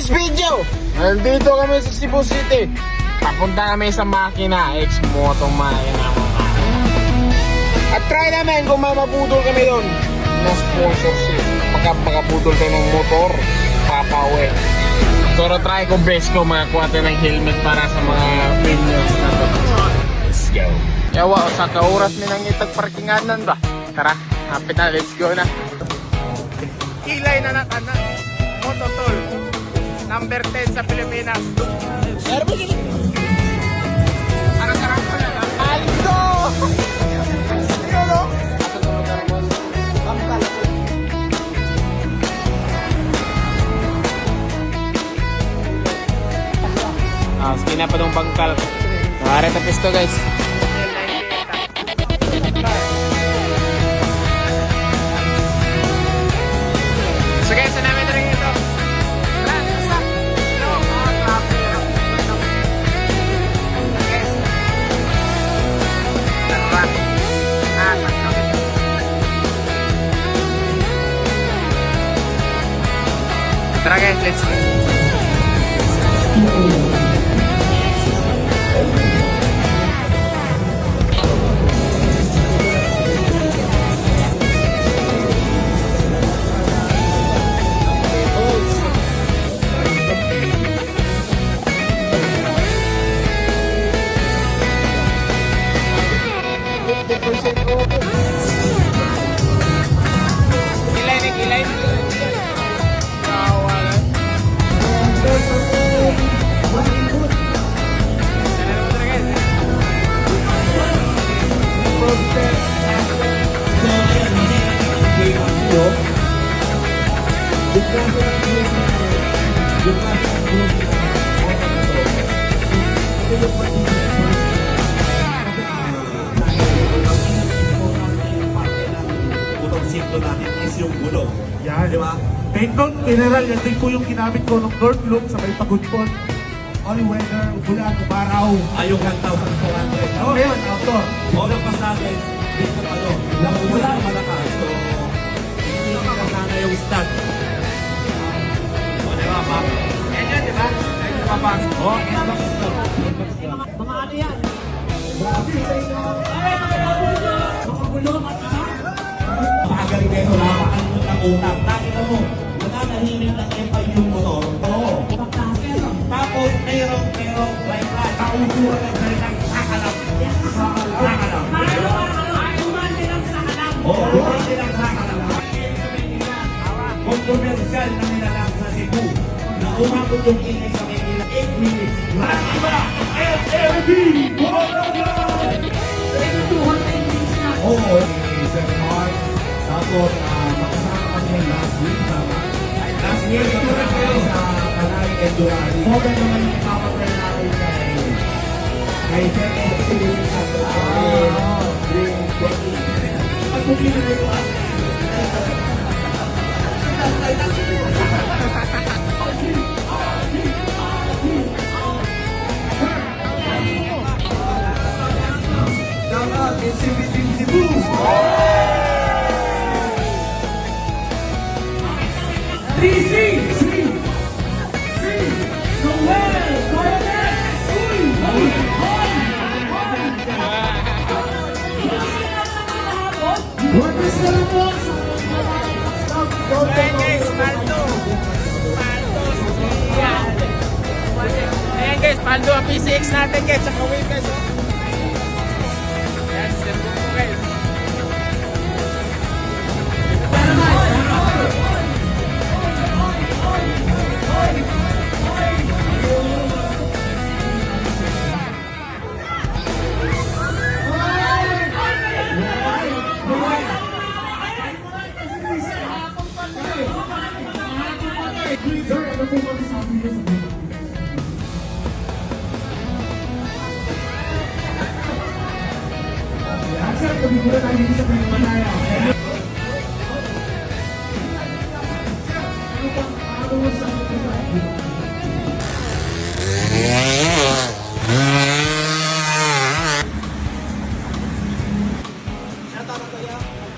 today's video, nandito kami sa Cebu City. Papunta kami sa Makina, ex-moto Makina. At try namin kung mamaputol kami doon na sponsorship. Pagka makaputol tayo ng motor, papauwi. So try ko best ko makakuha tayo ng helmet para sa mga minions na to. Let's go. Yawa, sa kauras mi nang itag parkinganan ba? Tara, hapit na, let's go na. Kilay na nakana, Mototol, number 10 sa Pilipinas. Sarang-sarang ko na lang. Aldo! Yolo! Skin na pa itong bangkal. Nakari tapis to guys. So guys, namin na rin ito. Tara guys, let's go. Kilay. Utang siklo natin is yung gulong. Yan. Di ba? Take note, General, yan din po yung ginamit ko ng North Loop sa may Pagudpon. All weather, ulan, umaraw. Ay, yung 1,400. Oh, yan, outdoor. O lang sa akin, dito wala malakas. So, hindi ka sana yung stat. O, di ba, Pap? Yan, di ba? Yan yung Papa. O, Mga ano yan? makagaling kayo sa lamaan mo ng utak. Nakita mo, nananahimik na epa yung motor. Oo. Tapos, merong right line. Kausuran ng salitang sakalap. Sakalap. Oo, dumandi lang sakalap. Kontrobersyal na nilalang sa Cebu na umabot yung ingay sa Manila 8 minutes. Diba? SLB! Oo, Sir Mark. Tapos, makasama kami last week. Last week, makasama kami sa Kanay Endurance. Modern naman yung papatay namin kay Sir Edwin at Green 20. Pag-bukli na ito Shout out in Cebu! Ayan guys, Paldo. Ayan guys, Paldo ang PCX natin guys. Sa kawin guys. Ayan, Cebu po guys.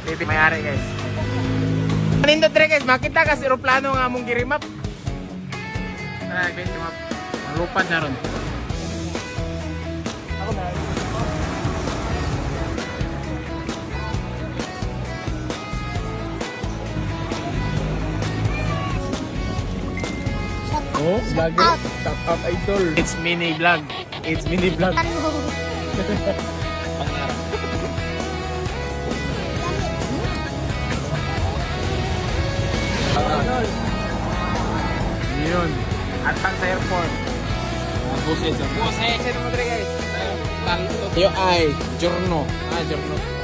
Dito mayari guys. Nindot rin guys, makita ka si aeroplano nga mong girimap. Malapit yung lupad na ron. Ako na. Oh, vlogger. Shout out idol. It's mini vlog. It's mini vlog. Pangarap. Yun. At pang sa airport. Buses. Buses. Sino mo guys? Yo ay, Giorno. Giorno.